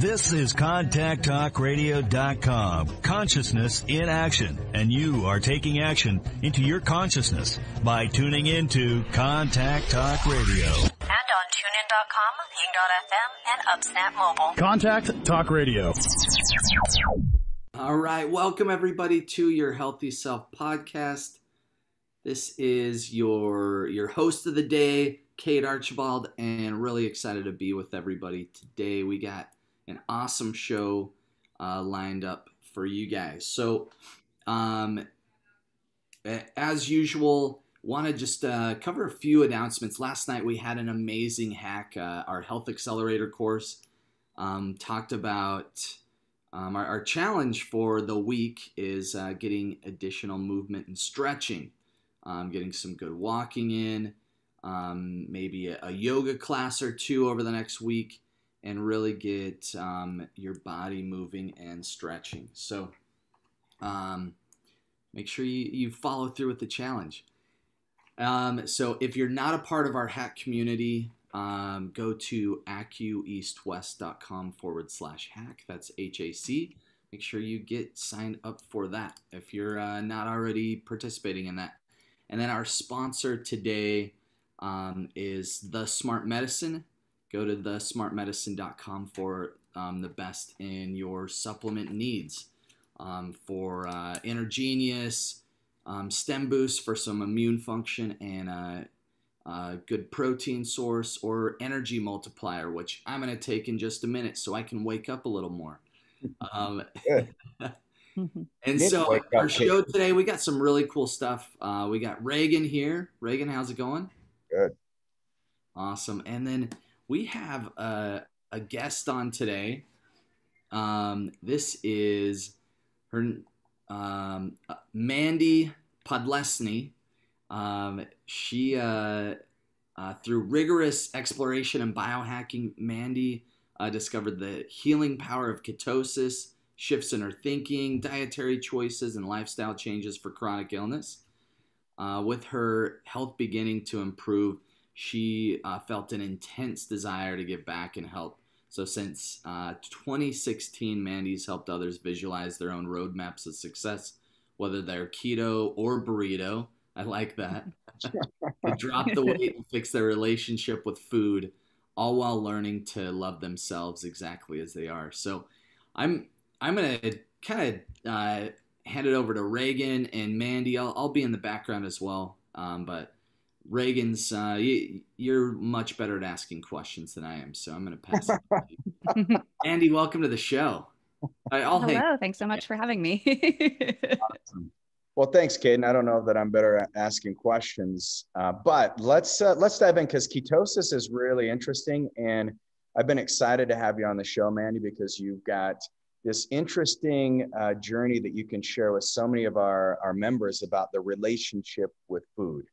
This is ContactTalkRadio.com. Consciousness in action. And you are taking action into your consciousness by tuning into Contact Talk Radio. And on TuneIn.com, Ping.fm, and Upsnap Mobile. Contact Talk Radio. All right. Welcome, everybody, to your Healthy Self podcast. This is your host of the day, Kate Archibald, and really excited to be with everybody today. We got an awesome show lined up for you guys. So, as usual, want to just cover a few announcements. Last night we had an amazing hack, our Health Accelerator course. Talked about our challenge for the week is getting additional movement and stretching, getting some good walking in, maybe a yoga class or two over the next week, and really get your body moving and stretching. So make sure you follow through with the challenge. So if you're not a part of our hack community, go to AccuEastWest.com/hack. That's HAC. Make sure you get signed up for that if you're not already participating in that. And then our sponsor today is The Smart Medicine. Go to thesmartmedicine.com for the best in your supplement needs for Intergenius, Stem Boost for some immune function, and a good protein source, or energy multiplier, which I'm going to take in just a minute so I can wake up a little more. And so our show today, we got some really cool stuff. We got Reagan here. Reagan, how's it going? Good. Awesome. And then we have a guest on today. This is her, Mandy Podlesny. She, through rigorous exploration and biohacking, Mandy discovered the healing power of ketosis, shifts in her thinking, dietary choices, and lifestyle changes for chronic illness. With her health beginning to improve, she felt an intense desire to give back and help. So since 2016, Mandy's helped others visualize their own roadmaps of success, whether they're keto or burrito. I like that. To drop the weight and fix their relationship with food, all while learning to love themselves exactly as they are. So I'm going to kind of hand it over to Reagan and Mandy. I'll be in the background as well. But Reagan's, you're much better at asking questions than I am, so I'm going to pass it to you. Mandy, welcome to the show. Hello, thanks so much for having me. Awesome. Well, thanks, Caden. I don't know that I'm better at asking questions, but let's dive in, because ketosis is really interesting, and I've been excited to have you on the show, Mandy, because you've got this interesting journey that you can share with so many of our members about the relationship with food.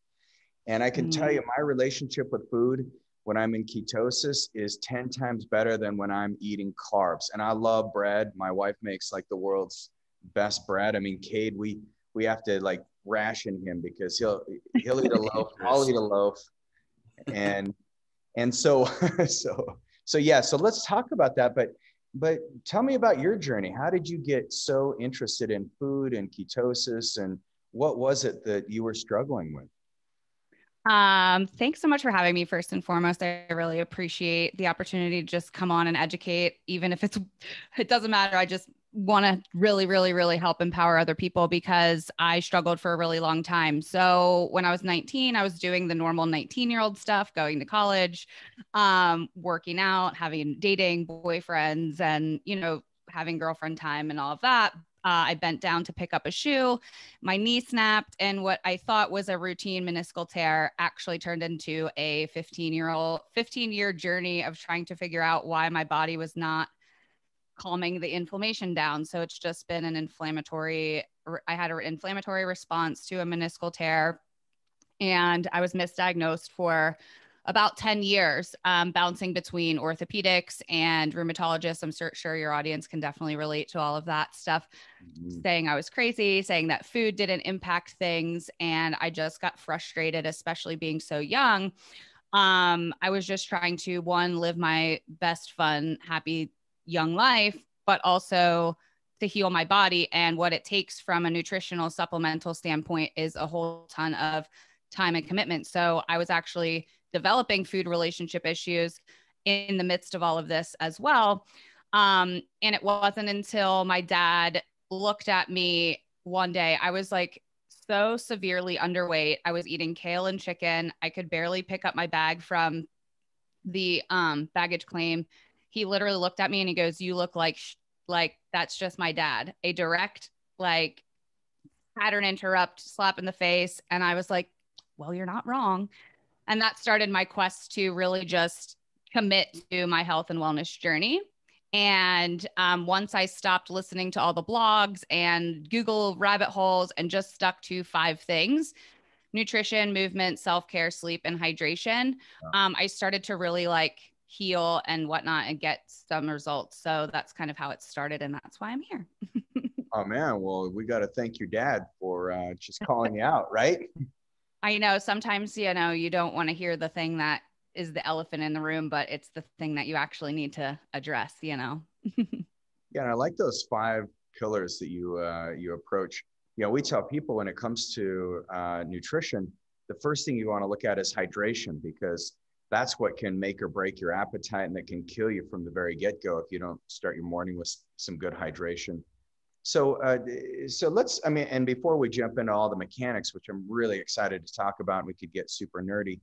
And I can tell you, my relationship with food when I'm in ketosis is 10 times better than when I'm eating carbs. And I love bread. My wife makes like the world's best bread. I mean, Cade, we have to like ration him because he'll eat a loaf, I'll eat a loaf. And so yeah, so let's talk about that. But tell me about your journey. How did you get so interested in food and ketosis, and what was it that you were struggling with? Thanks so much for having me. First and foremost, I really appreciate the opportunity to just come on and educate, even if it doesn't matter. I just want to really, really, really help empower other people, because I struggled for a really long time. So when I was 19, I was doing the normal 19-year-old stuff, going to college, working out, dating boyfriends, and, having girlfriend time and all of that. I bent down to pick up a shoe. My knee snapped, and what I thought was a routine meniscal tear actually turned into a 15-year journey of trying to figure out why my body was not calming the inflammation down. So it's just been I had an inflammatory response to a meniscal tear, and I was misdiagnosed for about 10 years, bouncing between orthopedics and rheumatologists. I'm sure your audience can definitely relate to all of that stuff, saying I was crazy, saying that food didn't impact things. And I just got frustrated, especially being so young. I was just trying to, live my best, fun, happy young life, but also to heal my body. And what it takes from a nutritional supplemental standpoint is a whole ton of time and commitment. So I was actually developing food relationship issues in the midst of all of this as well. And it wasn't until my dad looked at me one day, I was like so severely underweight. I was eating kale and chicken. I could barely pick up my bag from the baggage claim. He literally looked at me and he goes, "You look like that's just my dad." A direct, like, pattern interrupt, slap in the face. And I was like, well, you're not wrong. And that started my quest to really just commit to my health and wellness journey. And once I stopped listening to all the blogs and Google rabbit holes and just stuck to 5 things: nutrition, movement, self-care, sleep, and hydration, I started to really like heal and whatnot and get some results. So that's kind of how it started. And that's why I'm here. Oh man, well, we got to thank your dad for just calling you out, right? I know sometimes, you don't want to hear the thing that is the elephant in the room, but it's the thing that you actually need to address. Yeah, and I like those 5 pillars that you approach. We tell people when it comes to nutrition, the first thing you want to look at is hydration, because that's what can make or break your appetite, and that can kill you from the very get-go if you don't start your morning with some good hydration. So let's, and before we jump into all the mechanics, which I'm really excited to talk about, and we could get super nerdy.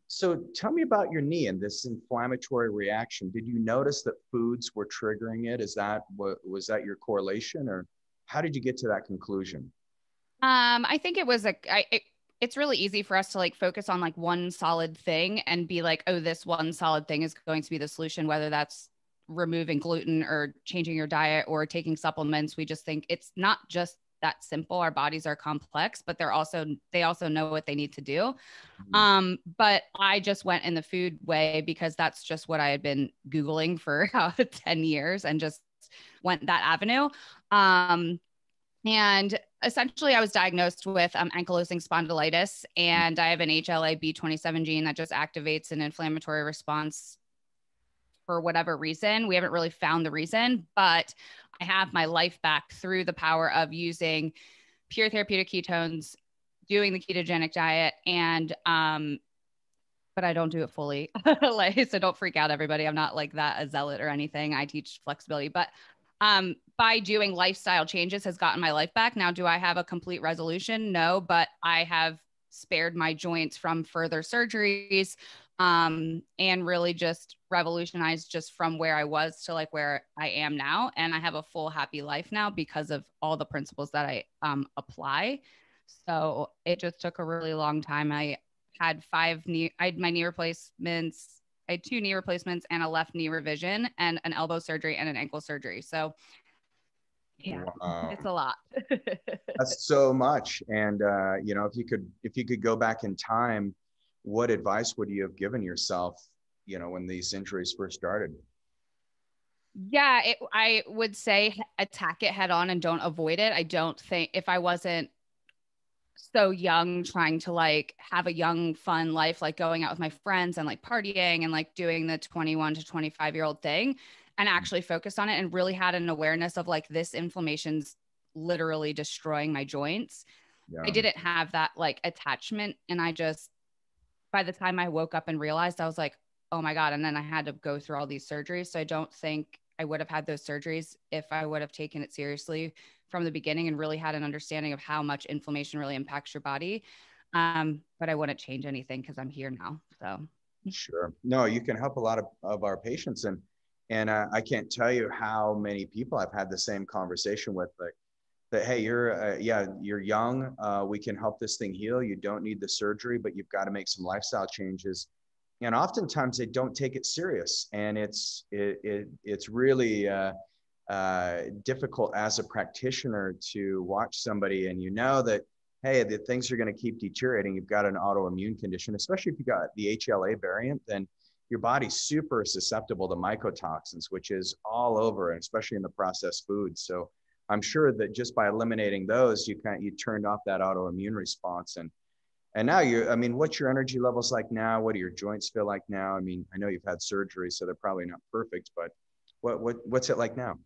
So tell me about your knee and this inflammatory reaction. Did you notice that foods were triggering it? Was that your correlation, or how did you get to that conclusion? I think it was it's really easy for us to like focus on like one solid thing and be like, oh, this one solid thing is going to be the solution, whether that's removing gluten or changing your diet or taking supplements. We just think it's not just that simple. Our bodies are complex, but they also know what they need to do. But I just went in the food way because that's just what I had been Googling for 10 years and just went that avenue. And essentially I was diagnosed with ankylosing spondylitis, and I have an HLA-B27 gene that just activates an inflammatory response for whatever reason. We haven't really found the reason, but I have my life back through the power of using pure therapeutic ketones, doing the ketogenic diet, and but I don't do it fully. So don't freak out, everybody. I'm not like that a zealot or anything. I teach flexibility, but by doing lifestyle changes has gotten my life back. Now, do I have a complete resolution? No, but I have spared my joints from further surgeries, and really just revolutionized just from where I was to like where I am now. And I have a full happy life now because of all the principles that I apply. So it just took a really long time. I had my knee replacements. I had 2 knee replacements and a left knee revision and an elbow surgery and an ankle surgery. So yeah, Wow. it's a lot. That's so much. And if you could go back in time, what advice would you have given yourself, when these injuries first started? Yeah, I would say attack it head on and don't avoid it. I don't think if I wasn't so young trying to like have a young fun life, like going out with my friends and like partying and like doing the 21 to 25-year-old thing, and actually focused on it and really had an awareness of like this inflammation's literally destroying my joints. Yeah. I didn't have that like attachment, and I just, by the time I woke up and realized, I was like, oh my God. And then I had to go through all these surgeries. So I don't think I would have had those surgeries if I would have taken it seriously from the beginning and really had an understanding of how much inflammation really impacts your body. But I wouldn't change anything because I'm here now. So Sure. No, you can help a lot of our patients. And I can't tell you how many people I've had the same conversation with, like, that, hey, you're young. We can help this thing heal. You don't need the surgery, but you've got to make some lifestyle changes. And oftentimes they don't take it serious, and it's really difficult as a practitioner to watch somebody, and that, hey, the things are going to keep deteriorating. You've got an autoimmune condition, especially if you got the HLA variant, then your body's super susceptible to mycotoxins, which is all over, and especially in the processed foods. So I'm sure that just by eliminating those, you turned off that autoimmune response. And now what's your energy levels like now? What do your joints feel like now? I know you've had surgery, so they're probably not perfect, but What's it like now?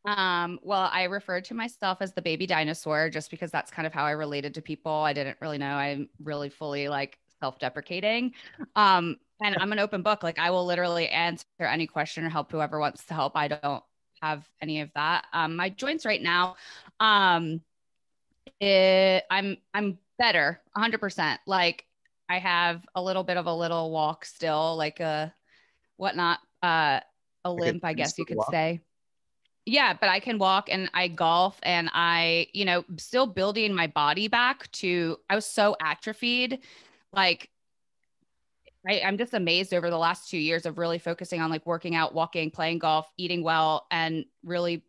Well, I referred to myself as the baby dinosaur just because that's kind of how I related to people. I didn't really know I'm really fully like self-deprecating. And I'm an open book. Like I will literally answer any question or help whoever wants to help. I don't have any of that. My joints right now, um, I'm better 100%. Like I have a little bit of a little walk still, like a whatnot, a Like a limp, I guess dinosaur you could walk? say. Yeah, but I can walk and I golf and still building my body back to, I was so atrophied. Like I'm just amazed over the last 2 years of really focusing on like working out, walking, playing golf, eating well, and really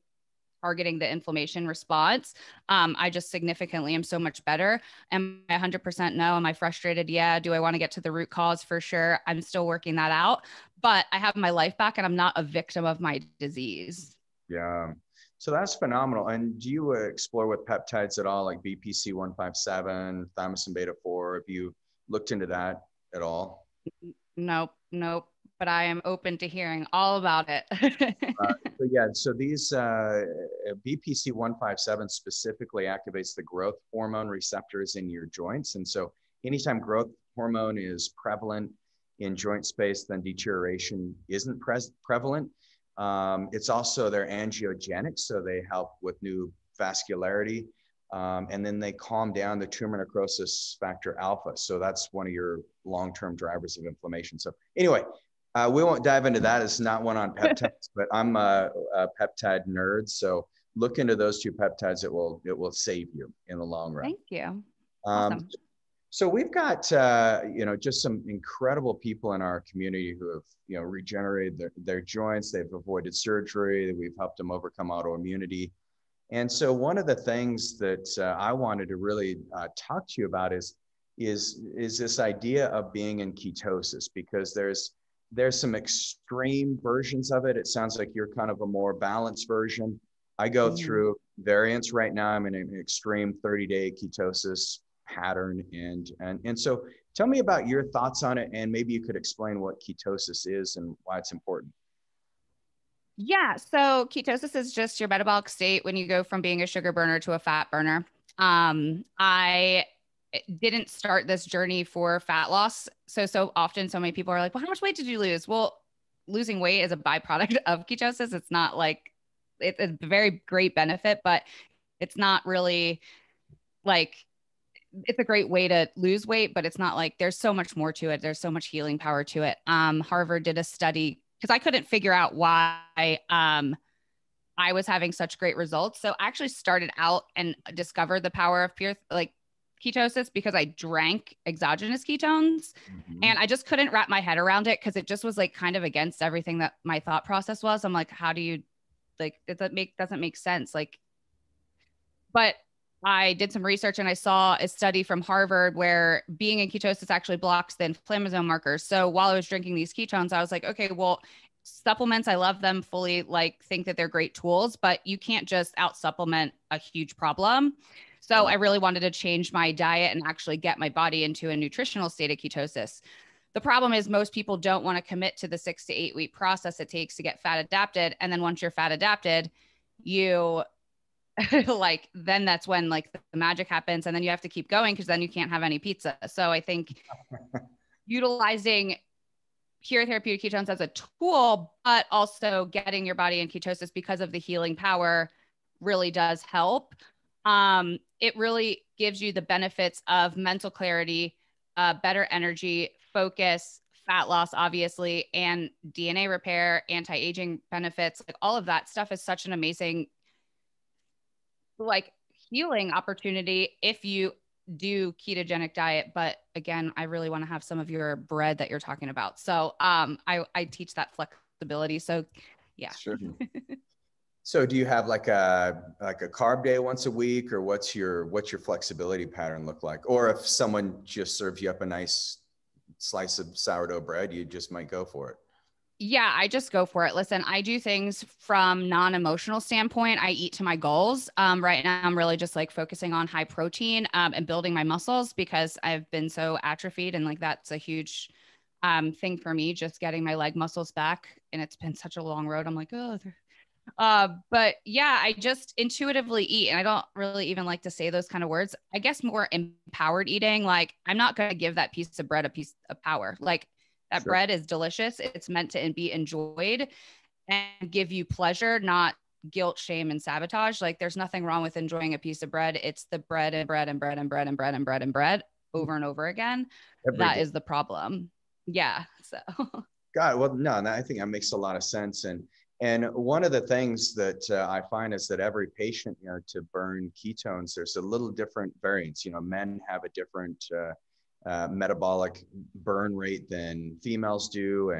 targeting the inflammation response. I just significantly am so much better. Am I 100% no? Am I frustrated? Yeah. Do I want to get to the root cause? For sure. I'm still working that out, but I have my life back and I'm not a victim of my disease. Yeah. So that's phenomenal. And do you explore with peptides at all, like BPC 157, thymosin beta 4? Have you looked into that at all? Nope, nope. But I am open to hearing all about it. So yeah, so these BPC 157 specifically activates the growth hormone receptors in your joints. And so anytime growth hormone is prevalent in joint space, then deterioration isn't prevalent. It's also they're angiogenic, so they help with new vascularity. And then they calm down the tumor necrosis factor alpha. So that's one of your long-term drivers of inflammation. So anyway, we won't dive into that. It's not one on peptides, but I'm a peptide nerd. So look into those two peptides. It will save you in the long run. Thank you. Um, Awesome. so we've got just some incredible people in our community who have regenerated their joints. They've avoided surgery. We've helped them overcome autoimmunity. And so one of the things that I wanted to really talk to you about is this idea of being in ketosis, because there's some extreme versions of it. It sounds like you're kind of a more balanced version. I go through variants right now. I'm in an extreme 30-day ketosis pattern. And so tell me about your thoughts on it, and maybe you could explain what ketosis is and why it's important. Yeah. So ketosis is just your metabolic state when you go from being a sugar burner to a fat burner. I didn't start this journey for fat loss. So often, so many people are like, well, how much weight did you lose? Well, losing weight is a byproduct of ketosis. It's not like it's a very great benefit, but it's not really like it's a great way to lose weight, but it's not like there's so much more to it. There's so much healing power to it. Harvard did a study because I couldn't figure out why I was having such great results. So I actually started out and discovered the power of pure like ketosis because I drank exogenous ketones and I just couldn't wrap my head around it because it just was like kind of against everything that my thought process was. I'm like, how do you like it doesn't make sense. Like, but I did some research and I saw a study from Harvard where being in ketosis actually blocks the inflammasome markers. So while I was drinking these ketones, I was like, okay, well, supplements, I love them fully, like think that they're great tools, but you can't just out supplement a huge problem. So I really wanted to change my diet and actually get my body into a nutritional state of ketosis. The problem is most people don't want to commit to the 6 to 8 week process it takes to get fat adapted. And then once you're fat adapted, you like then that's when like the magic happens and then you have to keep going because then you can't have any pizza. So I think utilizing pure therapeutic ketones as a tool, but also getting your body in ketosis because of the healing power really does help. It really gives you the benefits of mental clarity, better energy, focus, fat loss, obviously, and DNA repair, anti-aging benefits. Like all of that stuff is such an amazing like healing opportunity if you do ketogenic diet. But again, I really want to have some of your bread that you're talking about. So I teach that flexibility. So yeah. Sure. So do you have like a carb day once a week, or what's your flexibility pattern look like? Or if someone just serves you up a nice slice of sourdough bread, you just might go for it. Yeah, I just go for it. Listen, I do things from non-emotional standpoint. I eat to my goals. Right now, I'm really just like focusing on high protein and building my muscles because I've been so atrophied, and like that's a huge thing for me, just getting my leg muscles back. and it's been such a long road. I'm like, oh, but yeah, I just intuitively eat. And I don't really even like to say those kind of words. I guess more empowered eating. Like, I'm not going to give that piece of bread a piece of power. Like, that Sure. bread is delicious. It's meant to be enjoyed and give you pleasure, not guilt, shame, and sabotage. Like, there's nothing wrong with enjoying a piece of bread. It's the bread and bread and bread and bread and bread and bread and bread over and over again. Every That day. is the problem. Yeah. So God, well, no, I think that makes a lot of sense. And one of the things that I find is that every patient, to burn ketones, there's a little different variance. Men have a different metabolic burn rate than females do,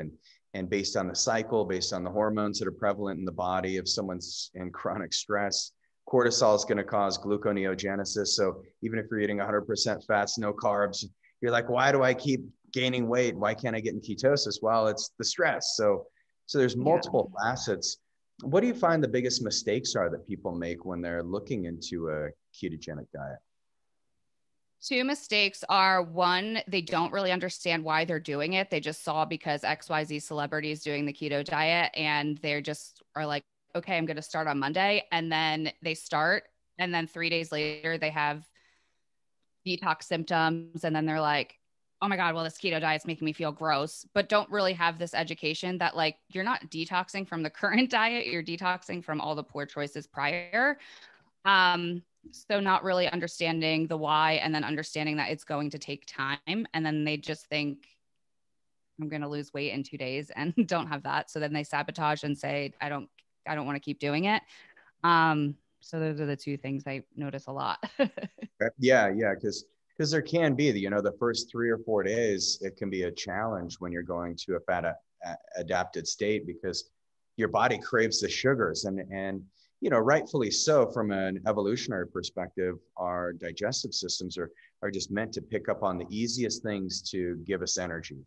and based on the cycle, based on the hormones that are prevalent in the body, if someone's in chronic stress, cortisol is going to cause gluconeogenesis. So even if you're eating 100% fats, no carbs, you're like, why do I keep gaining weight? Why can't I get in ketosis? Well, it's the stress. So there's multiple facets. What do you find the biggest mistakes are that people make when they're looking into a ketogenic diet? two mistakes are: one, they don't really understand why they're doing it. They just saw because XYZ celebrity is doing the keto diet and they're just are like, okay, I'm going to start on Monday. And then they start. And then 3 days later, they have detox symptoms. And then they're like, oh my God, well, this keto diet's making me feel gross, but don't really have this education that, like, you're not detoxing from the current diet, you're detoxing from all the poor choices prior. So not really understanding the why, and then understanding that it's going to take time. And then they just think, I'm going to lose weight in 2 days, and don't have that. So then they sabotage and say, I don't want to keep doing it. So those are the two things I notice a lot. Yeah, because there can be the first 3 or 4 days, it can be a challenge when you're going to a fat adapted state, because your body craves the sugars, and rightfully so. From an evolutionary perspective, our digestive systems are just meant to pick up on the easiest things to give us energy.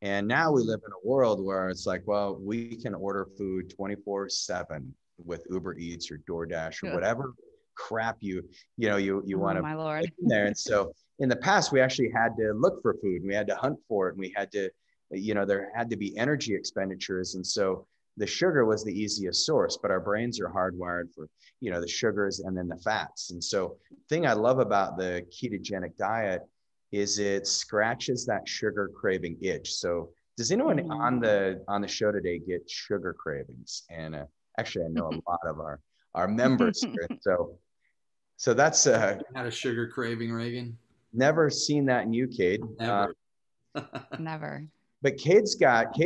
And now we live in a world where it's like, well, we can order food 24/7 with Uber Eats or DoorDash or whatever crap you want to my Lord. put in there. And so in the past, we actually had to look for food, and we had to hunt for it, and we had to, there had to be energy expenditures. And so the sugar was the easiest source, but our brains are hardwired for, the sugars and then the fats. And so the thing I love about the ketogenic diet is it scratches that sugar craving itch. So does anyone on the show today get sugar cravings? And actually, I know a lot of our members here. So that's had a sugar craving, Reagan. Never seen that in you, Cade. Never. Never. But Cade's got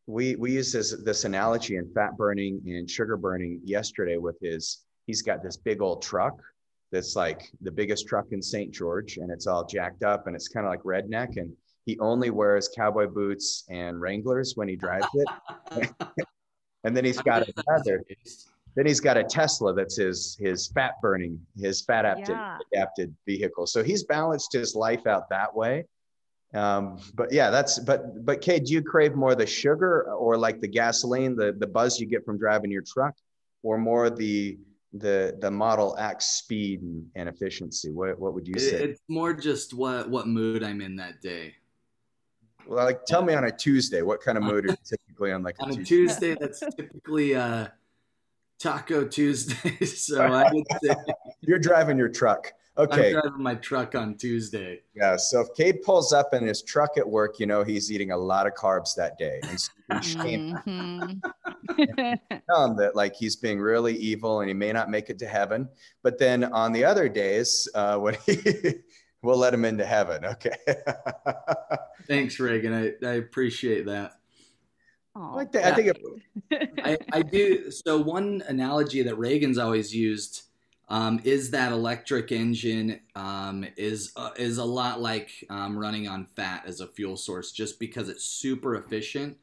we use this analogy in fat burning and sugar burning yesterday with he's got this big old truck that's like the biggest truck in St. George, and it's all jacked up, and it's kind of like redneck, and he only wears cowboy boots and Wranglers when he drives it. And then he's got a Tesla that's his fat burning, his fat adapted vehicle. So he's balanced his life out that way. But yeah, but Kate, do you crave more the sugar or like the gasoline, the buzz you get from driving your truck, or more the Model X speed and efficiency? What would you say? It's more just what mood I'm in that day. Well, like, tell me on a Tuesday, what kind of mood are you typically on? Like on a Tuesday, that's typically Taco Tuesday. So I would say you're driving your truck. Okay. I'm driving my truck on Tuesday. Yeah. So if Cade pulls up in his truck at work, he's eating a lot of carbs that day. And so you can shame him. Tell him that, like, he's being really evil and he may not make it to heaven. But then on the other days, when we'll let him into heaven. Okay. Thanks, Reagan. I appreciate that. Oh, like that. Yeah. I do. So one analogy that Reagan's always used is that electric engine is a lot like running on fat as a fuel source, just because it's super efficient.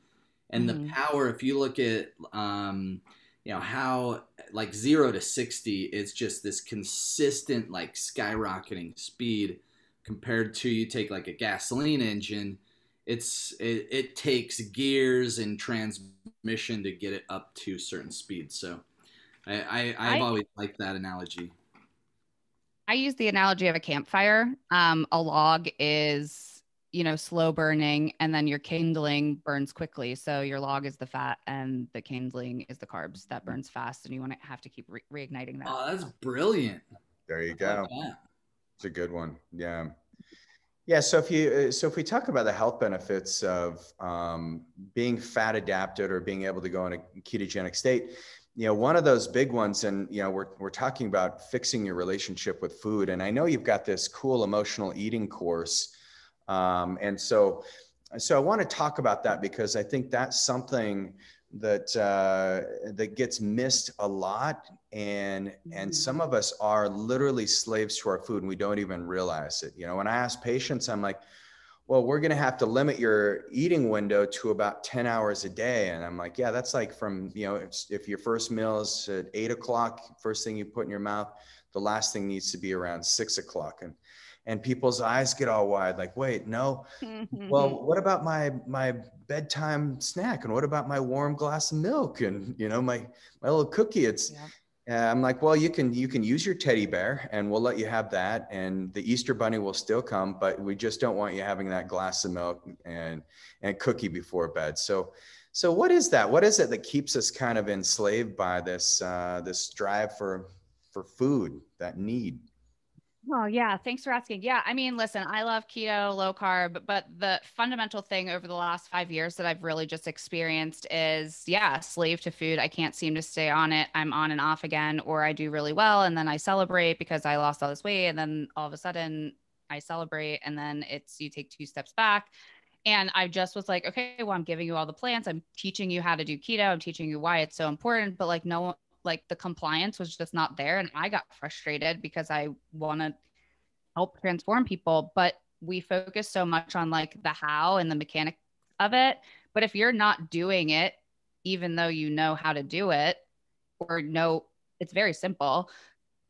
And the power, if you look at how like 0 to 60 is just this consistent, like, skyrocketing speed, compared to you take like a gasoline engine, it takes gears and transmission to get it up to certain speeds. So I've always liked that analogy. I use the analogy of a campfire. A log is, slow burning, and then your kindling burns quickly. So your log is the fat and the kindling is the carbs that burns fast. And you want to have to keep reigniting that. Oh, that's brilliant. There you I go. like that. It's a good one. Yeah. Yeah. So if we talk about the health benefits of being fat adapted or being able to go in a ketogenic state, one of those big ones, and we're talking about fixing your relationship with food. And I know you've got this cool emotional eating course, and so I want to talk about that because I think that's something that gets missed a lot, and some of us are literally slaves to our food and we don't even realize it. When I ask patients, I'm like, well, we're going to have to limit your eating window to about 10 hours a day. And I'm like, yeah, that's like from, if your first meal is at 8 o'clock, first thing you put in your mouth, the last thing needs to be around 6 o'clock. And people's eyes get all wide, like, wait, no. Well, what about my bedtime snack? And what about my warm glass of milk? And, my little cookie? I'm like, well, you can use your teddy bear and we'll let you have that. And the Easter bunny will still come, but we just don't want you having that glass of milk and cookie before bed. So what is that? What is it that keeps us kind of enslaved by this drive for food, that need? Oh, yeah. Thanks for asking. Yeah. I mean, listen, I love keto, low carb, but the fundamental thing over the last 5 years that I've really just experienced is, yeah, slave to food. I can't seem to stay on it. I'm on and off again, or I do really well. And then I celebrate because I lost all this weight. And then all of a sudden I celebrate. And then you take 2 steps back. And I just was like, okay, well, I'm giving you all the plans. I'm teaching you how to do keto. I'm teaching you why it's so important. But no, like the compliance was just not there. And I got frustrated because I want to help transform people, but we focus so much on like the how and the mechanics of it. But if you're not doing it, even though you know how to do it, or know it's very simple,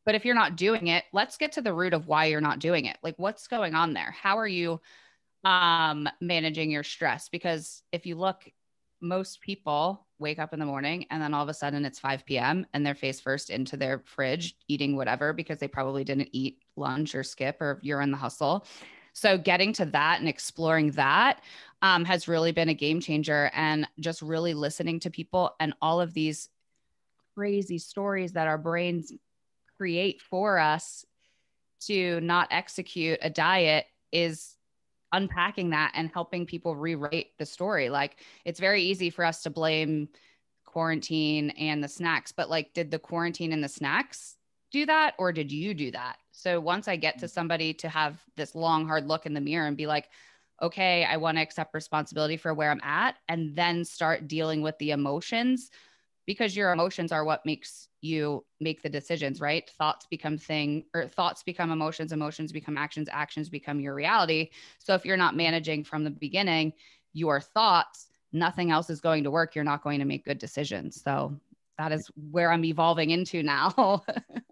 but if you're not doing it, let's get to the root of why you're not doing it. Like what's going on there? How are you managing your stress? Because if you look, most people wake up in the morning and then all of a sudden it's 5 p.m. and they're face first into their fridge eating whatever because they probably didn't eat lunch or skip or you're in the hustle. So getting to that and exploring that has really been a game changer, and just really listening to people and all of these crazy stories that our brains create for us to not execute a diet is unpacking that and helping people rewrite the story. Like it's very easy for us to blame quarantine and the snacks, but like, did the quarantine and the snacks do that, or did you do that? So once I get to somebody to have this long, hard look in the mirror and be like, okay, I want to accept responsibility for where I'm at, and then start dealing with the emotions, because your emotions are what makes you make the decisions, right? Thoughts become thoughts become emotions, emotions become actions, actions become your reality. So if you're not managing from the beginning your thoughts, nothing else is going to work. You're not going to make good decisions. So that is where I'm evolving into now.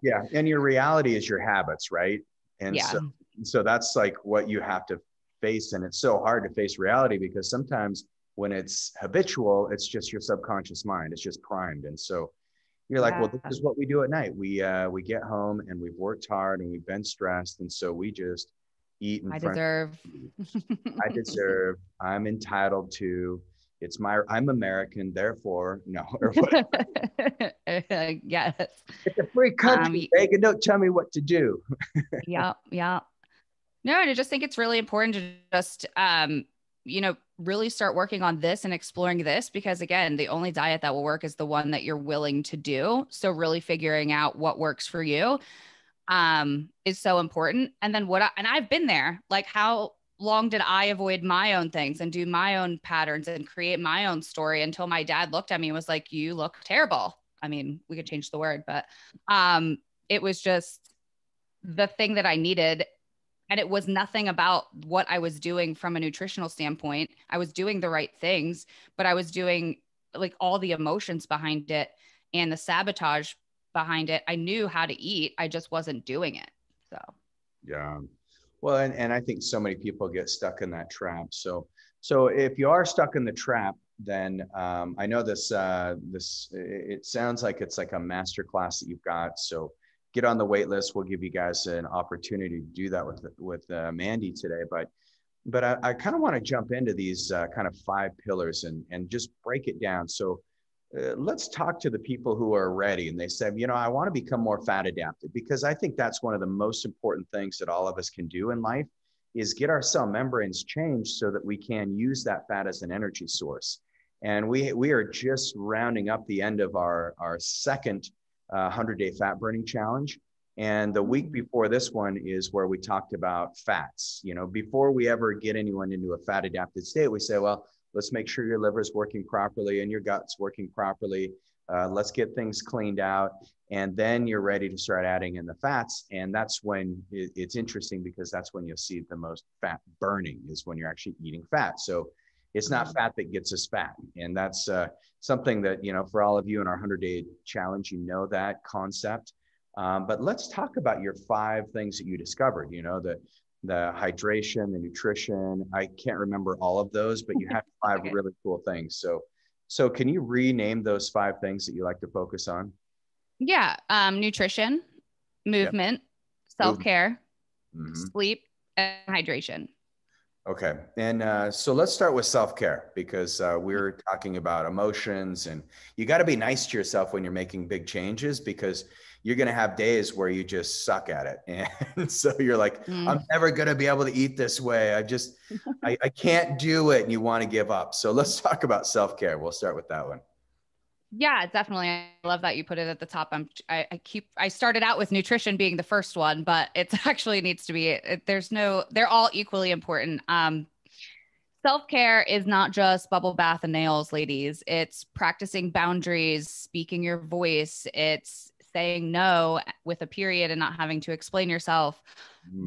Yeah. And your reality is your habits, right? And Yeah. so that's like what you have to face. And it's so hard to face reality because sometimes when it's habitual, it's just your subconscious mind. It's just primed. And so you're like, well, this is what we do at night. We get home and we've worked hard and we've been stressed. And so we just eat in front. I deserve, I'm entitled to, I'm American, therefore, no. Yes. It's a free country, Megan, don't tell me what to do. Yeah. Yeah. No, and I just think it's really important to just, really start working on this and exploring this, because again, the only diet that will work is the one that you're willing to do. So really figuring out what works for you is so important. And then and I've been there, like how long did I avoid my own things and do my own patterns and create my own story until my dad looked at me and was like, you look terrible. I mean, we could change the word, but it was just the thing that I needed. And it was nothing about what I was doing from a nutritional standpoint. I was doing the right things, but I was doing like all the emotions behind it and the sabotage behind it. I knew how to eat. I just wasn't doing it. So, yeah. Well, and I think so many people get stuck in that trap. So if you are stuck in the trap, then I know this, it sounds like it's like a masterclass that you've got. So get on the wait list. We'll give you guys an opportunity to do that with Mandy today. But but I kind of want to jump into these kind of 5 pillars and just break it down. So let's talk to the people who are ready and they say, you know, I want to become more fat adapted, because I think that's one of the most important things that all of us can do in life is get our cell membranes changed so that we can use that fat as an energy source. And we are just rounding up the end of our second 100-day fat burning challenge. And the week before this one is where we talked about fats. You know, before we ever get anyone into a fat adapted state, we say, well, let's make sure your liver is working properly and your gut's working properly. Let's get things cleaned out. And then you're ready to start adding in the fats. And that's when it's interesting, because that's when you'll see the most fat burning, is when you're actually eating fat. So it's not fat that gets us fat. And that's something that, you know, for all of you in our 100-day challenge, you know that concept. But let's talk about your 5 things that you discovered, you know, the hydration, the nutrition. I can't remember all of those, but you had 5 Okay. really cool things. So can you rename those 5 things that you like to focus on? Yeah. Nutrition, movement, self-care, Mm-hmm. sleep, and hydration. Okay. And so let's start with self-care, because we're talking about emotions, and you got to be nice to yourself when you're making big changes, because you're going to have days where you just suck at it. And so you're like, I'm never going to be able to eat this way. I can't do it. And you want to give up. So let's talk about self-care. We'll start with that one. Yeah, definitely. I love that you put it at the top. I started out with nutrition being the first one, but it actually needs to be, they're all equally important. Self-care is not just bubble bath and nails, ladies. It's practicing boundaries, speaking your voice. It's saying no with a period and not having to explain yourself,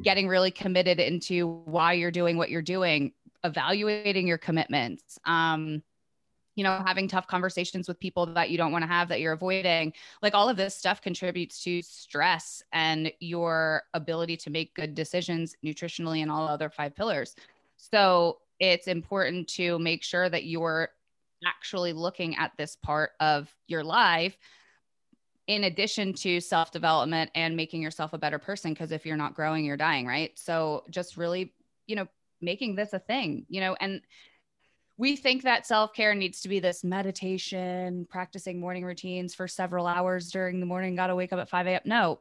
getting really committed into why you're doing what you're doing, evaluating your commitments. You know, having tough conversations with people that you don't want to have, that you're avoiding. Like, all of this stuff contributes to stress and your ability to make good decisions nutritionally and all other 5 pillars. So it's important to make sure that you're actually looking at this part of your life in addition to self-development and making yourself a better person. Because if you're not growing, you're dying, right? So just really, you know, making this a thing, you know. And we think that self-care needs to be this meditation, practicing morning routines for several hours during the morning, got to wake up at 5 a.m. No,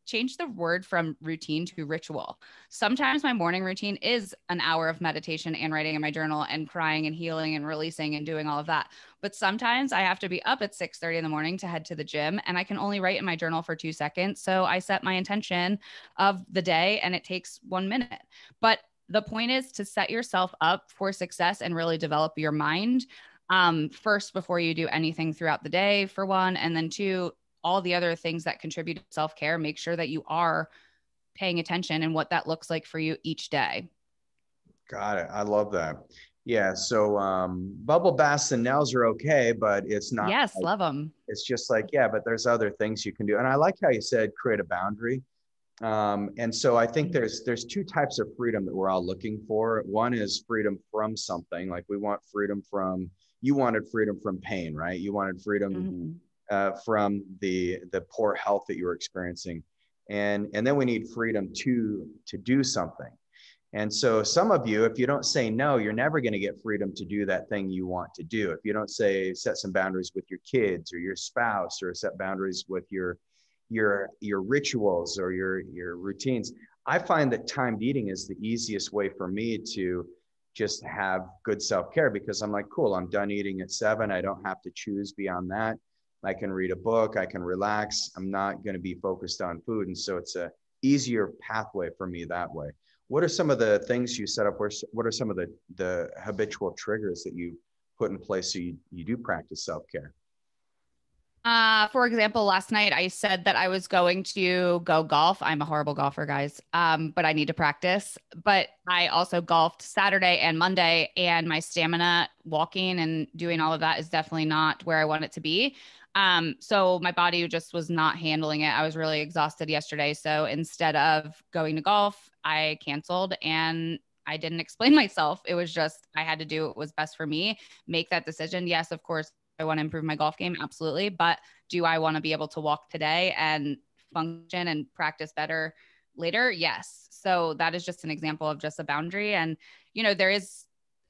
change the word from routine to ritual. Sometimes my morning routine is an hour of meditation and writing in my journal and crying and healing and releasing and doing all of that. But sometimes I have to be up at 6:30 in the morning to head to the gym, and I can only write in my journal for 2 seconds. So I set my intention of the day and it takes 1 minute. But the point is to set yourself up for success and really develop your mind first before you do anything throughout the day, for one. And then 2, all the other things that contribute to self-care, make sure that you are paying attention and what that looks like for you each day. Got it. I love that. Yeah. So bubble baths and nails are okay, but it's not. Yes, love them. It's just like, yeah, but there's other things you can do. And I like how you said create a boundary. And so I think there's 2 types of freedom that we're all looking for. One is freedom from something. Like, we want freedom from, you wanted freedom from pain, right? You wanted freedom from the poor health that you were experiencing. And then we need freedom to do something. And so some of you, if you don't say no, you're never going to get freedom to do that thing you want to do. If you don't set some boundaries with your kids or your spouse, or set boundaries with your rituals or your routines. I find that timed eating is the easiest way for me to just have good self-care, because I'm like, cool, I'm done eating at 7. I don't have to choose beyond that. I can read a book, I can relax. I'm not going to be focused on food. And so it's a easier pathway for me that way. What are some of the things you set up? What are some of the habitual triggers that you put in place so you do practice self-care? For example, last night I said that I was going to go golf. I'm a horrible golfer, guys. But I need to practice. But I also golfed Saturday and Monday, and my stamina walking and doing all of that is definitely not where I want it to be. So my body just was not handling it. I was really exhausted yesterday. So instead of going to golf, I canceled and I didn't explain myself. It was just, I had to do what was best for me, make that decision. Yes, of course, I want to improve my golf game. Absolutely. But do I want to be able to walk today and function and practice better later? Yes. So that is just an example of just a boundary. And,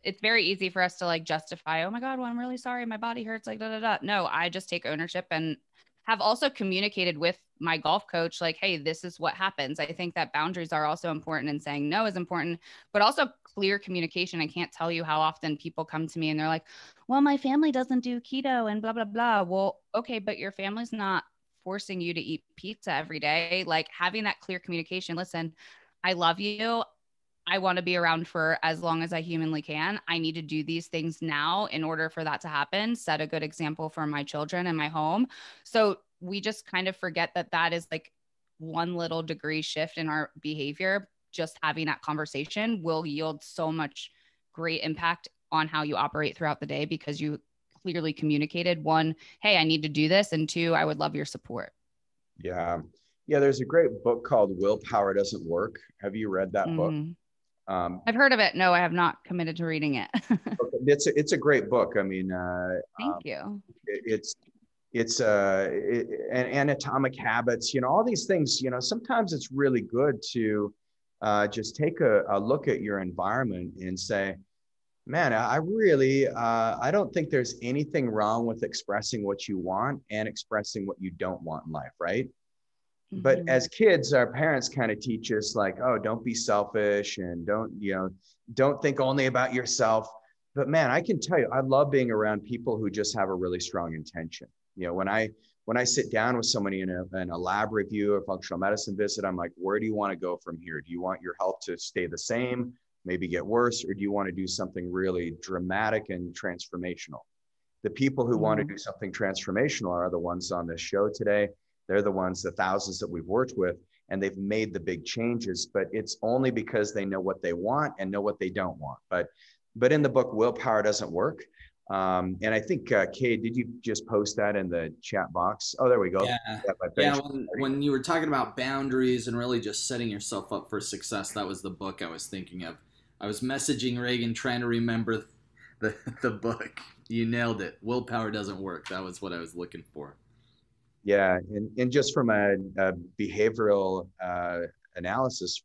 it's very easy for us to like justify, oh my God, well, I'm really sorry. My body hurts, like, da, da, da. No, I just take ownership and have also communicated with my golf coach, like, hey, this is what happens. I think that boundaries are also important, and saying no is important, but also clear communication. I can't tell you how often people come to me and they're like, well, my family doesn't do keto and blah, blah, blah. Well, okay, but your family's not forcing you to eat pizza every day. Like, having that clear communication. Listen, I love you. I want to be around for as long as I humanly can. I need to do these things now in order for that to happen. Set a good example for my children and my home. So we just kind of forget that that is like one little degree shift in our behavior. Just having that conversation will yield so much great impact on how you operate throughout the day, because you clearly communicated, one, hey, I need to do this, and two, I would love your support. Yeah. Yeah. There's a great book called Willpower Doesn't Work. Have you read that book? Mm-hmm. I've heard of it. No, I have not committed to reading it. It's a great book. I mean, Thank you. And Atomic Habits, all these things, sometimes it's really good to just take a look at your environment and say, man, I don't think there's anything wrong with expressing what you want and expressing what you don't want in life, right? But as kids, our parents kind of teach us like, oh, don't be selfish and don't think only about yourself. But man, I can tell you, I love being around people who just have a really strong intention. When I sit down with somebody in a lab review or functional medicine visit, I'm like, where do you want to go from here? Do you want your health to stay the same, maybe get worse, or do you want to do something really dramatic and transformational? The people who want to do something transformational are the ones on this show today. They're the ones, the thousands that we've worked with, and they've made the big changes, but it's only because they know what they want and know what they don't want. But in the book, Willpower Doesn't Work. And I think, Kay, did you just post that in the chat box? Oh, there we go. Yeah. When you were talking about boundaries and really just setting yourself up for success, that was the book I was thinking of. I was messaging Reagan trying to remember the book. You nailed it. Willpower Doesn't Work. That was what I was looking for. Yeah, and just from a behavioral analysis,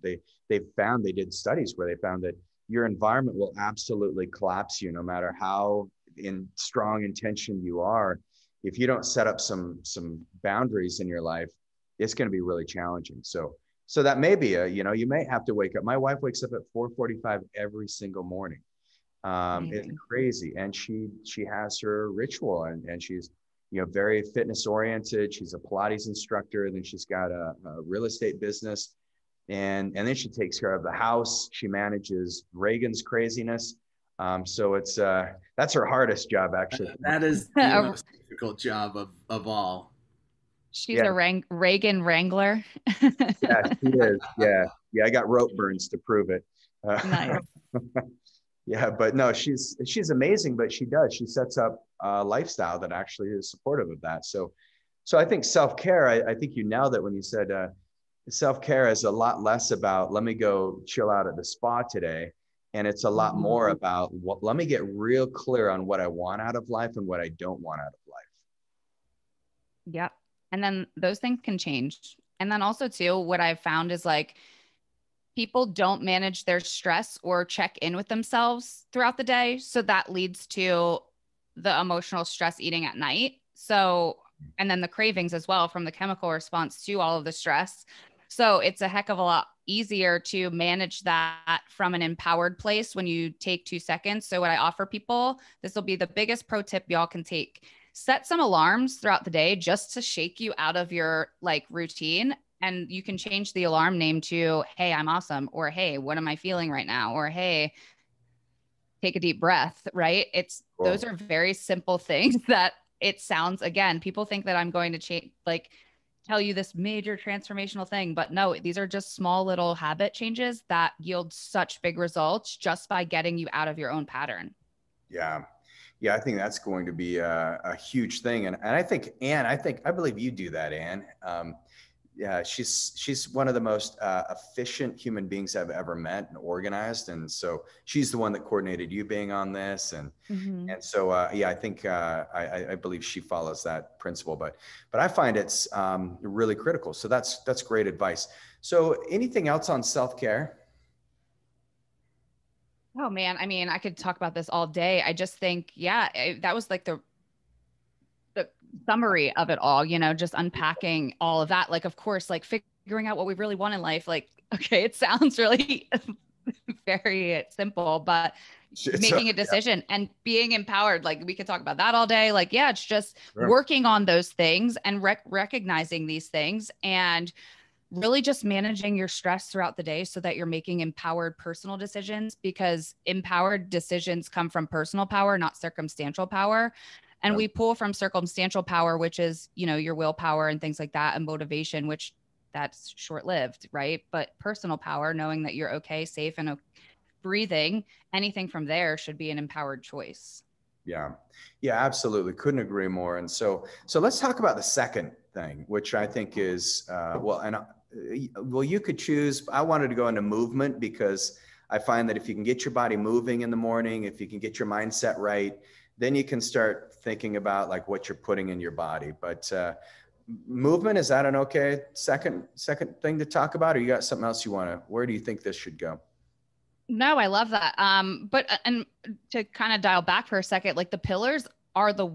they did studies where they found that your environment will absolutely collapse you, no matter how in strong intention you are. If you don't set up some boundaries in your life, it's going to be really challenging. So that may be you may have to wake up. My wife wakes up at 4:45 every single morning. It's crazy, and she has her ritual, and she's very fitness oriented. She's a Pilates instructor. Then she's got a real estate business. And then she takes care of the house. She manages Reagan's craziness. So that's her hardest job, actually. That is the most difficult job of all. She's a Reagan Wrangler. Yeah, she is. Yeah. I got rope burns to prove it. Nice. Yeah, but no, she's amazing. But she sets up a lifestyle that actually is supportive of that. So I think self-care, I think you nailed it when you said self-care is a lot less about, let me go chill out at the spa today. And it's a lot more about, let me get real clear on what I want out of life and what I don't want out of life. Yep. And then those things can change. And then also too, what I've found is like, people don't manage their stress or check in with themselves throughout the day. So that leads to the emotional stress eating at night. So, and then the cravings as well from the chemical response to all of the stress. So it's a heck of a lot easier to manage that from an empowered place when you take 2 seconds. So what I offer people, this will be the biggest pro tip y'all can take. Set some alarms throughout the day just to shake you out of your like routine. And you can change the alarm name to, hey, I'm awesome. Or, hey, what am I feeling right now? Or, hey, take a deep breath, right? Those are very simple things that it sounds, again, people think that I'm going to change, like tell you this major transformational thing, but no, these are just small little habit changes that yield such big results just by getting you out of your own pattern. Yeah. Yeah, I think that's going to be a huge thing. And I think, Anne, I believe you do that, Anne. yeah, she's one of the most efficient human beings I've ever met and organized. And so she's the one that coordinated you being on this. Mm-hmm. And so, yeah, I think I believe she follows that principle, but I find it's really critical. So that's great advice. So anything else on self-care? Oh man, I mean, I could talk about this all day. I just think, yeah, that was like the summary of it all, just unpacking all of that. Like, of course, like figuring out what we really want in life. Like, okay, it sounds really very simple, but It's making a decision and being empowered, like we could talk about that all day. Like, yeah, it's just sure. working on those things and recognizing these things and really just managing your stress throughout the day so that you're making empowered personal decisions, because empowered decisions come from personal power, not circumstantial power. And Yeah. we pull from circumstantial power, which is, your willpower and things like that, and motivation, which that's short lived, right? But personal power, knowing that you're okay, safe, and breathing, anything from there should be an empowered choice. Yeah. Yeah, absolutely. Couldn't agree more. And so let's talk about the second thing, which I think is, well, you could choose. I wanted to go into movement because I find that if you can get your body moving in the morning, if you can get your mindset right, then you can start thinking about like what you're putting in your body. But movement, is that an okay second thing to talk about, or you got something else where do you think this should go? No, I love that. But and to kind of dial back for a second, like the pillars are the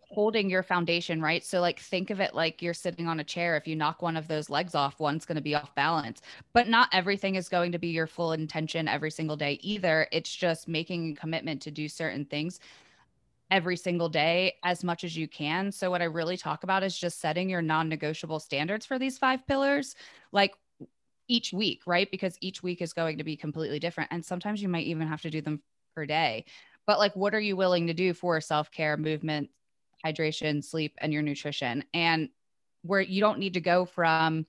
holding your foundation, right? So like think of it like you're sitting on a chair. If you knock one of those legs off, one's going to be off balance. But not everything is going to be your full intention every single day either. It's just making a commitment to do certain things every single day as much as you can. So what I really talk about is just setting your non-negotiable standards for these 5 pillars. Like each week, right? Because each week is going to be completely different. And sometimes you might even have to do them per day. But like, what are you willing to do for self care, movement, hydration, sleep, and your nutrition? And where you don't need to go from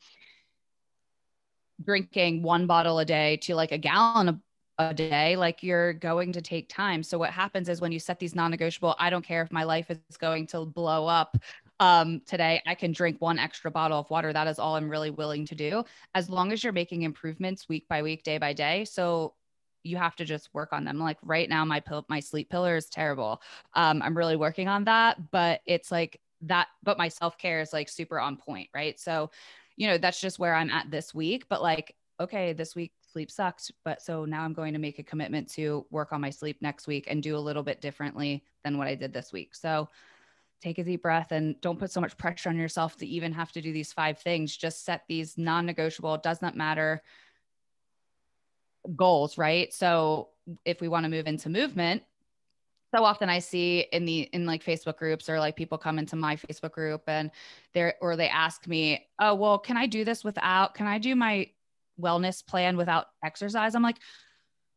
drinking 1 bottle a day to like a gallon a day, like you're going to take time. So what happens is when you set these non-negotiable, I don't care if my life is going to blow up today, I can drink 1 extra bottle of water. That is all I'm really willing to do, as long as you're making improvements week by week, day by day. So you have to just work on them. Like right now, my sleep pillar is terrible. I'm really working on that, but it's like that, but my self-care is like super on point, right? So that's just where I'm at this week. But like, okay, this week sleep sucked. But so now I'm going to make a commitment to work on my sleep next week and do a little bit differently than what I did this week. So take a deep breath and don't put so much pressure on yourself to even have to do these 5 things. Just set these non-negotiable, it does not matter goals, right? So if we want to move into movement, so often I see in like Facebook groups, or like people come into my Facebook group and they ask me, oh, well, can I do my wellness plan without exercise? I'm like,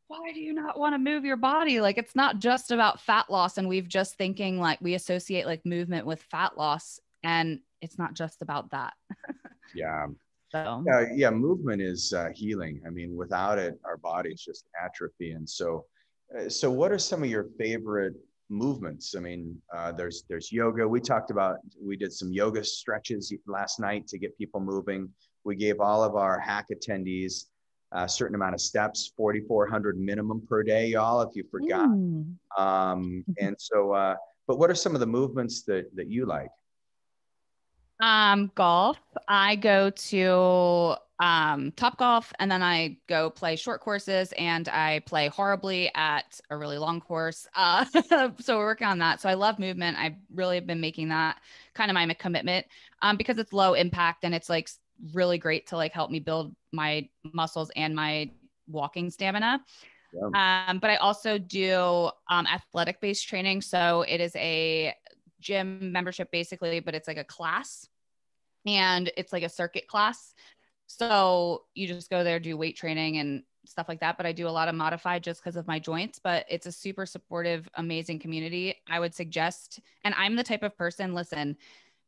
why do you not want to move your body? Like, it's not just about fat loss. And we've just thinking like we associate like movement with fat loss, and it's not just about that. Yeah. So Yeah, movement is healing. I mean, without it, our bodies just atrophy. And so what are some of your favorite movements? I mean, there's yoga. We did some yoga stretches last night to get people moving. We gave all of our hack attendees a certain amount of steps, 4,400 minimum per day, y'all, if you forgot. And so, but what are some of the movements that you like? Golf. I go to Top Golf, and then I go play short courses, and I play horribly at a really long course. So we're working on that. So I love movement. I've really been making that kind of my commitment because it's low impact and it's like really great to like help me build my muscles and my walking stamina. Yeah. But I also do athletic based training. So it is a gym membership basically, but it's like a class, and it's like a circuit class. So you just go there, do weight training and stuff like that. But I do a lot of modified just because of my joints, but it's a super supportive, amazing community. I would suggest, and I'm the type of person, listen,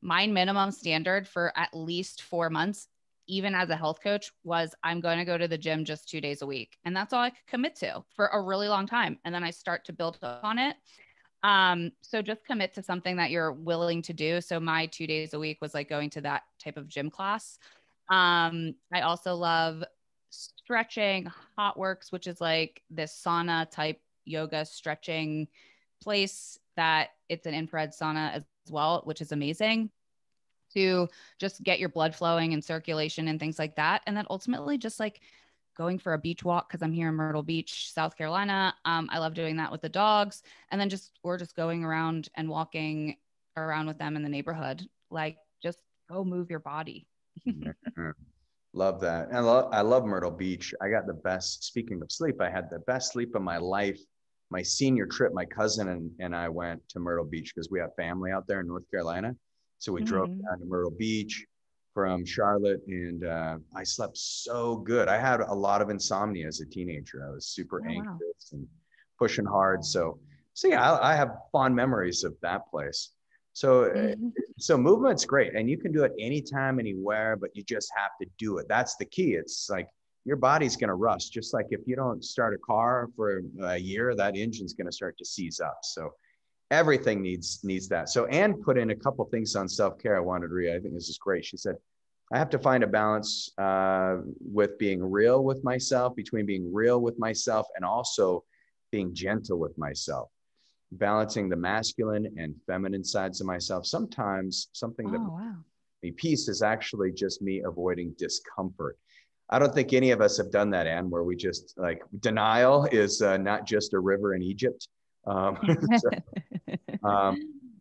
my minimum standard for at least 4 months, even as a health coach, was I'm going to go to the gym just 2 days a week. And that's all I could commit to for a really long time. And then I start to build up on it. So just commit to something that you're willing to do. So my 2 days a week was like going to that type of gym class. I also love stretching. Hot Works, which is like this sauna type yoga stretching place that it's an infrared sauna as well, which is amazing to just get your blood flowing and circulation and things like that. And then ultimately just like going for a beach walk because I'm here in Myrtle Beach, South Carolina. I love doing that with the dogs. And then we're just going around and walking around with them in the neighborhood. Like just go move your body. Mhm. Love that. And I love Myrtle Beach. I got the best, speaking of sleep, I had the best sleep of my life. My senior trip, my cousin and I went to Myrtle Beach because we have family out there in North Carolina. So we drove down to Myrtle Beach from Charlotte, and I slept so good. I had a lot of insomnia as a teenager. I was super anxious and pushing hard. So yeah, I have fond memories of that place. So movement's great, and you can do it anytime, anywhere, but you just have to do it. That's the key. It's like your body's going to rust. Just like if you don't start a car for a year, that engine's going to start to seize up. So everything needs that. So Anne put in a couple things on self-care I wanted to read. I think this is great. She said, I have to find a balance with being real with myself, between being real with myself and also being gentle with myself, balancing the masculine and feminine sides of myself. Sometimes something that me peace is actually just me avoiding discomfort. I don't think any of us have done that, Anne, where we just like denial is not just a river in Egypt. So,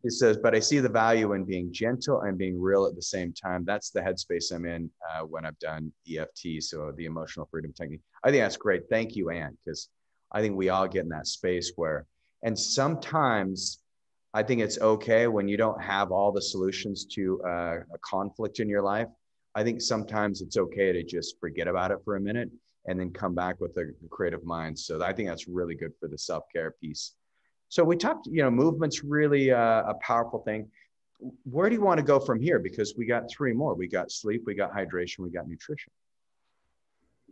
it says, but I see the value in being gentle and being real at the same time. That's the headspace I'm in when I've done EFT, so the emotional freedom technique. I think that's great. Thank you, Anne, because I think we all get in that space where, and sometimes I think it's okay when you don't have all the solutions to a conflict in your life. I think sometimes it's okay to just forget about it for a minute and then come back with a creative mind. So I think that's really good for the self-care piece. So we talked, movement's really a powerful thing. Where do you want to go from here? Because we got three more. We got sleep, we got hydration, we got nutrition.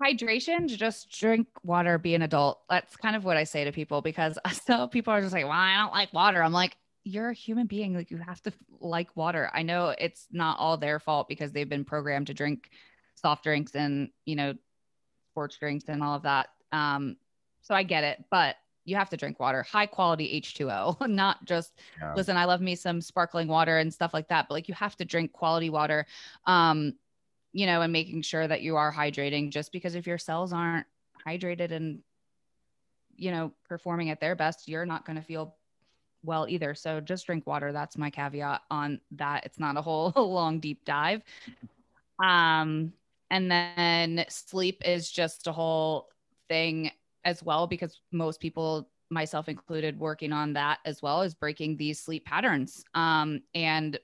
Hydration, just drink water, be an adult. That's kind of what I say to people, because so people are just like, well, I don't like water. I'm like, you're a human being. Like, you have to like water. I know it's not all their fault because they've been programmed to drink soft drinks and, sports drinks and all of that. So I get it, but you have to drink water, high quality H2O, not just listen, I love me some sparkling water and stuff like that, but like you have to drink quality water. And making sure that you are hydrating, just because if your cells aren't hydrated and, performing at their best, you're not going to feel well either. So just drink water. That's my caveat on that. It's not a whole long, deep dive. And then sleep is just a whole thing as well, because most people, myself included, working on that as well, is breaking these sleep patterns. And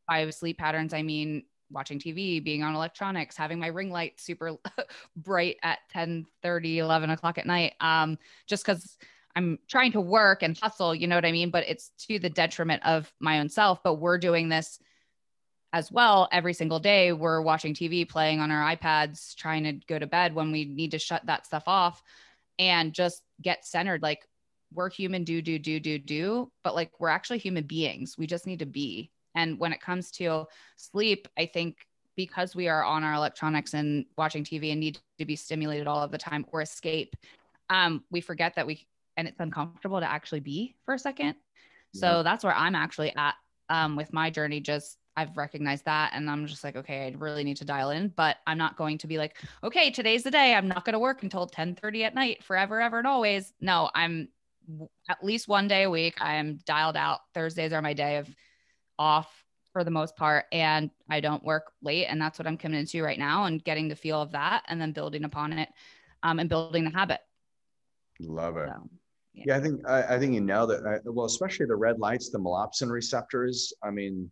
by sleep patterns, I mean watching TV, being on electronics, having my ring light super bright at 10:30, 11 o'clock at night, just because I'm trying to work and hustle, you know what I mean? But it's to the detriment of my own self. But we're doing this as well every single day. We're watching TV, playing on our iPads, trying to go to bed when we need to shut that stuff off and just get centered. Like, we're human, but like, we're actually human beings. We just need to be. And when it comes to sleep, I think because we are on our electronics and watching TV and need to be stimulated all of the time or escape, we forget that and it's uncomfortable to actually be for a second. So that's where I'm actually at with my journey. I've recognized that, and I'm just like, okay, I really need to dial in, but I'm not going to be like, okay, today's the day. I'm not going to work until 10:30 at night forever, ever, and always. No, I'm at least one day a week. I am dialed out. Thursdays are my day of off for the most part, and I don't work late. And that's what I'm committed to right now, and getting the feel of that and then building upon it, and building the habit. Love it. So, yeah, I think you nailed it. Well, especially the red lights, the melopsin receptors. I mean,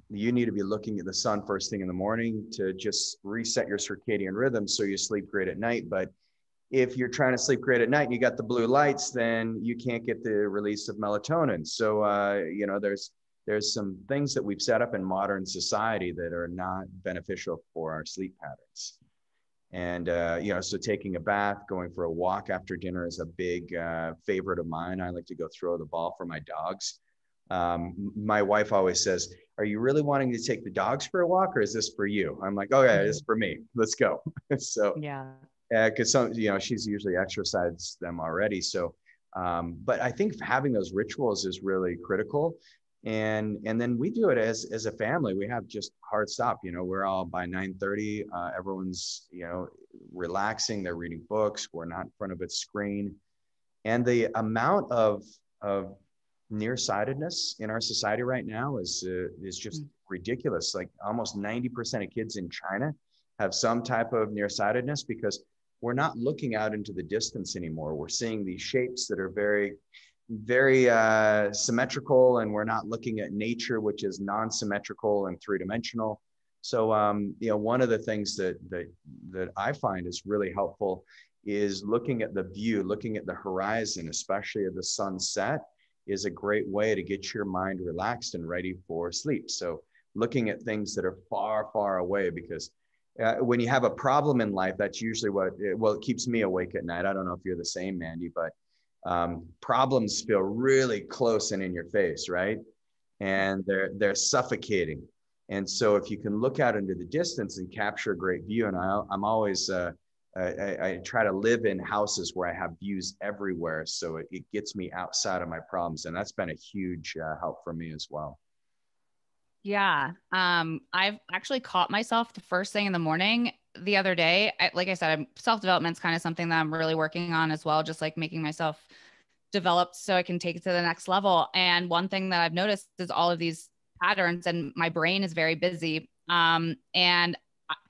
you need to be looking at the sun first thing in the morning to just reset your circadian rhythm so you sleep great at night. But if you're trying to sleep great at night and you got the blue lights, then you can't get the release of melatonin. So, there's some things that we've set up in modern society that are not beneficial for our sleep patterns. And, so taking a bath, going for a walk after dinner is a big favorite of mine. I like to go throw the ball for my dogs. My wife always says, are you really wanting to take the dogs for a walk, or is this for you? I'm like, oh yeah, it's for me. Let's go. So, Yeah. because some, she's usually exercised them already. So, but I think having those rituals is really critical. And then we do it as a family. We have just hard stop. We're all by 9:30. Everyone's relaxing. They're reading books. We're not in front of a screen. And the amount of nearsightedness in our society right now is just ridiculous. Like almost 90% of kids in China have some type of nearsightedness because we're not looking out into the distance anymore. We're seeing these shapes that are very, very symmetrical, and we're not looking at nature, which is non-symmetrical and three-dimensional. So, one of the things that I find is really helpful is looking at the view, looking at the horizon, especially at the sunset, is a great way to get your mind relaxed and ready for sleep. So looking at things that are far, far away, because when you have a problem in life, that's usually it keeps me awake at night. I don't know if you're the same, Mandy, but problems feel really close and in your face, right? And they're suffocating. And so if you can look out into the distance and capture a great view, and I'm always, I try to live in houses where I have views everywhere. So it gets me outside of my problems. And that's been a huge help for me as well. Yeah. I've actually caught myself the first thing in the morning the other day. Like I said, self-development is kind of something that I'm really working on as well, just like making myself developed so I can take it to the next level. And one thing that I've noticed is all of these patterns, and my brain is very busy. And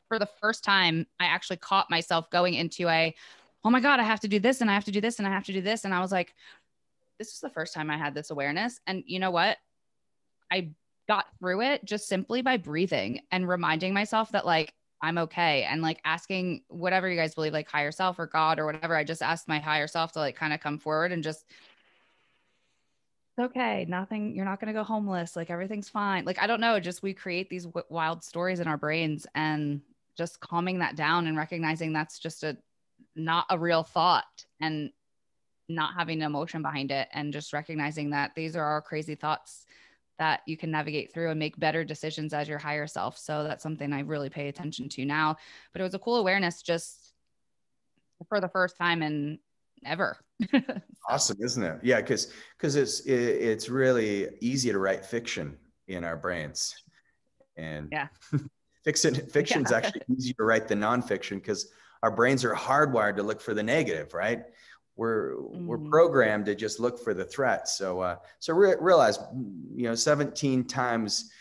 for the first time, I actually caught myself going into oh my God, I have to do this and I have to do this and I have to do this. And I was like, this is the first time I had this awareness. And you know what? I got through it just simply by breathing and reminding myself that like, I'm okay. And like asking whatever you guys believe, like higher self or God or whatever. I just asked my higher self to like kind of come forward and just, okay, nothing, you're not going to go homeless. Like everything's fine. Like, I don't know. Just we create these wild stories in our brains, and just calming that down and recognizing that's just not a real thought, and not having an emotion behind it, and just recognizing that these are our crazy thoughts that you can navigate through and make better decisions as your higher self. So that's something I really pay attention to now. But it was a cool awareness just for the first time in ever. So. Awesome, isn't it? Yeah, because it's really easy to write fiction in our brains, and Yeah. fiction's actually easier to write than nonfiction because our brains are hardwired to look for the negative, right? We're programmed to just look for the threat. So realize 17 times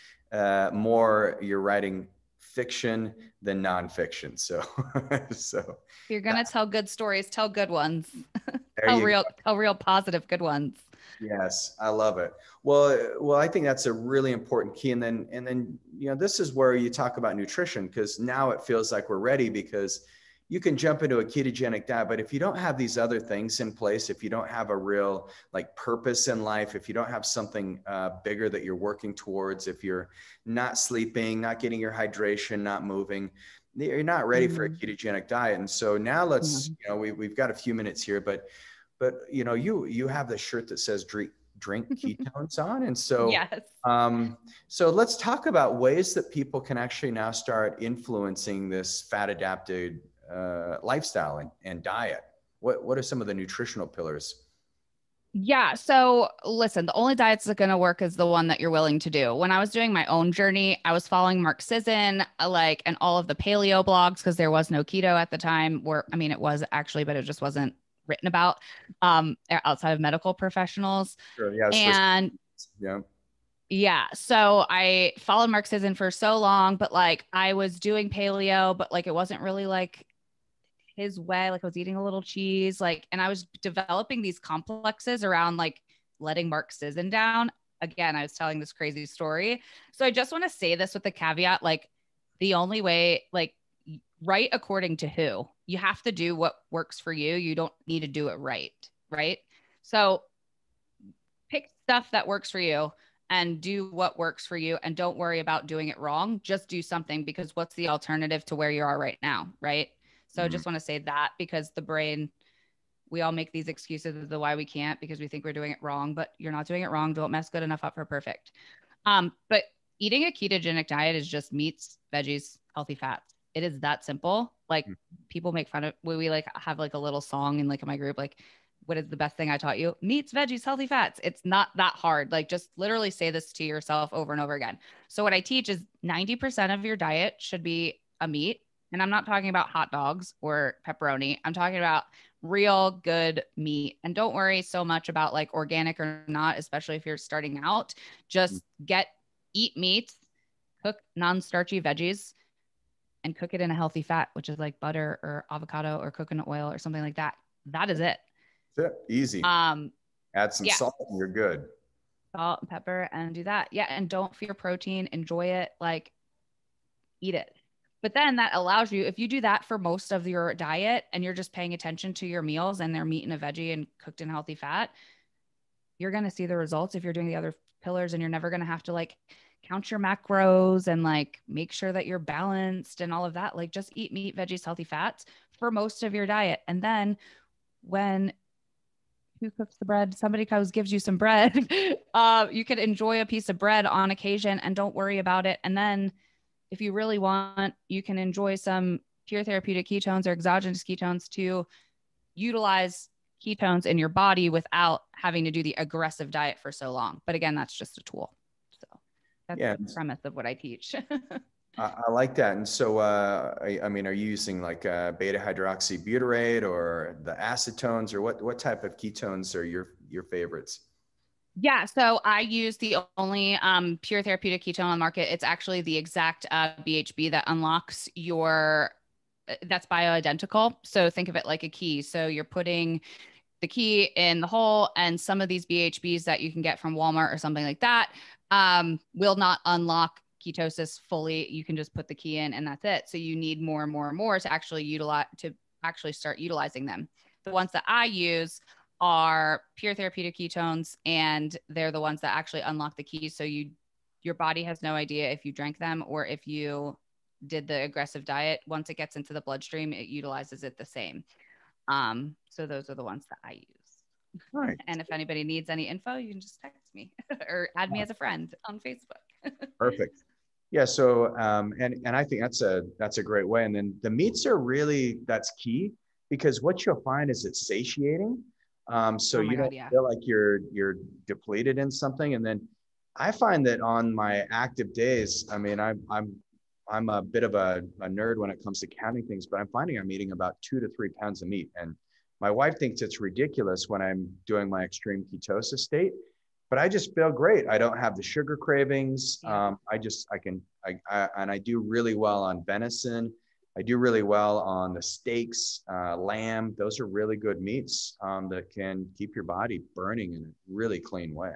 more you're writing fiction than nonfiction. So if you're gonna tell good stories, tell good ones. tell real positive good ones. Yes, I love it. Well, I think that's a really important key. And then this is where you talk about nutrition, because now it feels like we're ready, because you can jump into a ketogenic diet, but if you don't have these other things in place, if you don't have a real like purpose in life, if you don't have something bigger that you're working towards, if you're not sleeping, not getting your hydration, not moving, you're not ready for a ketogenic diet. And so now let's, we've got a few minutes here, but you have the shirt that says drink ketones on. And so, yes. So let's talk about ways that people can actually now start influencing this fat adapted lifestyle and diet. What are some of the nutritional pillars? Yeah. So listen, the only diets that are going to work is the one that you're willing to do. When I was doing my own journey, I was following Mark Sisson, and all of the paleo blogs, because there was no keto at the time, it was actually, but it just wasn't written about outside of medical professionals. Sure, yeah, and yeah. So I followed Mark Sisson for so long, but like I was doing paleo, but like it wasn't really like his way. Like I was eating a little cheese, and I was developing these complexes around like letting Mark Sisson down. Again, I was telling this crazy story. So I just want to say this with the caveat, like the only way, like right according to who, you have to do what works for you. You don't need to do it right. Right. So pick stuff that works for you and do what works for you, and don't worry about doing it wrong. Just do something, because what's the alternative to where you are right now? Right. So I just want to say that, because the brain, we all make these excuses as to why we can't, because we think we're doing it wrong, but you're not doing it wrong. Don't mess good enough up for perfect. But eating a ketogenic diet is just meats, veggies, healthy fats. It is that simple. Like people make fun of, we like have like a little song in like in my group, like, what is the best thing I taught you? Meats, veggies, healthy fats. It's not that hard. Like just literally say this to yourself over and over again. So what I teach is 90% of your diet should be a meat. And I'm not talking about hot dogs or pepperoni. I'm talking about real good meat. And don't worry so much about like organic or not, especially if you're starting out. Just eat meats, cook non-starchy veggies, and cook it in a healthy fat, which is like butter or avocado or coconut oil or something like that. That is it. That's it. Easy. Add some salt and you're good. Salt and pepper and do that. Yeah. And don't fear protein. Enjoy it. Like eat it. But then that allows you, if you do that for most of your diet and you're just paying attention to your meals and they're meat and a veggie and cooked in healthy fat, you're going to see the results if you're doing the other pillars, and you're never going to have to like count your macros and like make sure that you're balanced and all of that. Like just eat meat, veggies, healthy fats for most of your diet. And then when who cooks the bread? Somebody comes, gives you some bread. You could enjoy a piece of bread on occasion and don't worry about it. And then if you really want, you can enjoy some pure therapeutic ketones or exogenous ketones to utilize ketones in your body without having to do the aggressive diet for so long. But again, that's just a tool. So that's the premise of what I teach. I like that. And so, I mean, are you using like beta hydroxybutyrate or the acetones, or what type of ketones are your favorites? Yeah, so I use the only pure therapeutic ketone on the market. It's actually the exact BHB that unlocks your, that's bioidentical. So think of it like a key. So you're putting the key in the hole, and some of these BHBs that you can get from Walmart or something like that will not unlock ketosis fully. You can just put the key in and that's it. So you need more and more and more to actually start utilizing them. The ones that I use are pure therapeutic ketones, and they're the ones that actually unlock the keys. So your body has no idea if you drank them or if you did the aggressive diet. Once it gets into the bloodstream, it utilizes it the same. So those are the ones that I use. Right. And if anybody needs any info, you can just text me or add me as a friend on Facebook. Perfect. Yeah. So, and I think that's a great way. And then the meats are really, that's key, because what you'll find is it's satiating. So you don't feel like you're depleted in something. And then I find that on my active days, I mean, I'm a bit of a nerd when it comes to counting things, but I'm finding I'm eating about 2 to 3 pounds of meat. And my wife thinks it's ridiculous when I'm doing my extreme ketosis state, but I just feel great. I don't have the sugar cravings. I do really well on venison. I do really well on the steaks, lamb. Those are really good meats that can keep your body burning in a really clean way.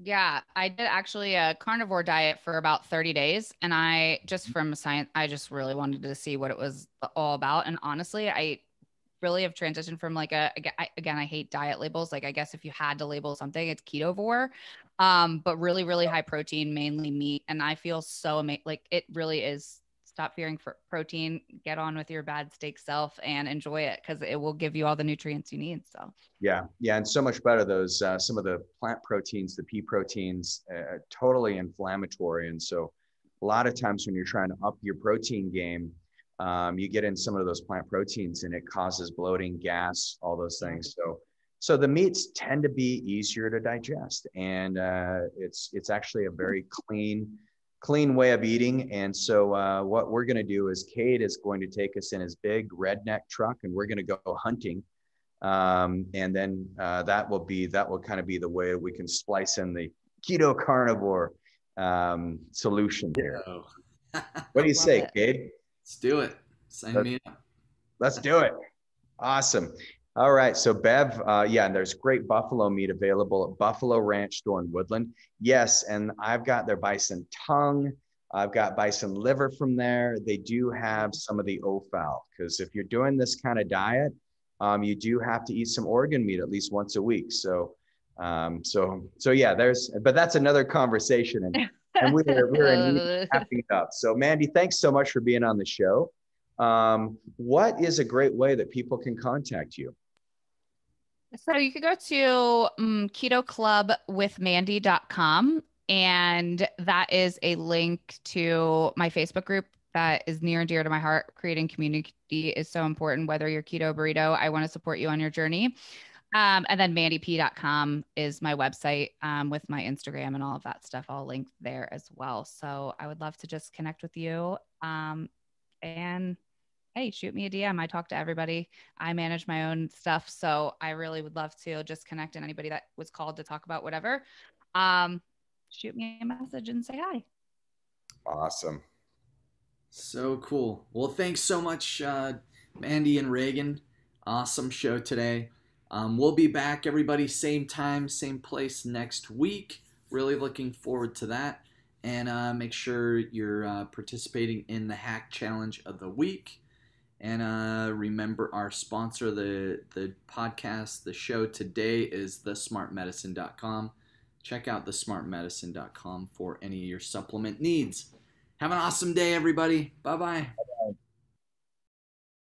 Yeah, I did actually a carnivore diet for about 30 days. And I just from science, I just really wanted to see what it was all about. And honestly, I really have transitioned from like again, I hate diet labels. Like I guess if you had to label something, it's ketovore, but really, really high protein, mainly meat. And I feel so amazing. Like it really is. Stop fearing for protein, get on with your bad steak self and enjoy it, because it will give you all the nutrients you need. So yeah. And so much better. Those some of the plant proteins, the pea proteins, totally inflammatory. And so a lot of times when you're trying to up your protein game, you get in some of those plant proteins and it causes bloating, gas, all those things. So the meats tend to be easier to digest, and it's actually a very clean way of eating. And so what we're going to do is Cade is going to take us in his big redneck truck, and we're going to go hunting. And then that will kind of be the way we can splice in the keto carnivore solution here. What do you say, Cade? Let's do it. Sign me up. Let's do it. Awesome. All right. So Bev, and there's great buffalo meat available at Buffalo Ranch Store in Woodland. Yes. And I've got their bison tongue. I've got bison liver from there. They do have some of the offal, because if you're doing this kind of diet, you do have to eat some organ meat at least once a week. So yeah, but that's another conversation. And we're wrapping it up. So Mandy, thanks so much for being on the show. What is a great way that people can contact you? So you could go to ketoclubwithmandy.com. And that is a link to my Facebook group that is near and dear to my heart. Creating community is so important. Whether you're keto burrito, I want to support you on your journey. And then mandyp.com is my website with my Instagram and all of that stuff all linked there as well. So I would love to just connect with you. And hey, shoot me a DM. I talk to everybody. I manage my own stuff. So I really would love to just connect, and anybody that was called to talk about whatever, shoot me a message and say hi. Awesome. So cool. Well, thanks so much, Mandy and Reagan. Awesome show today. We'll be back, everybody, same time, same place next week. Really looking forward to that. And make sure you're participating in the Hack Challenge of the week. And remember, our sponsor, the podcast, the show today is thesmartmedicine.com. Check out thesmartmedicine.com for any of your supplement needs. Have an awesome day, everybody. Bye-bye.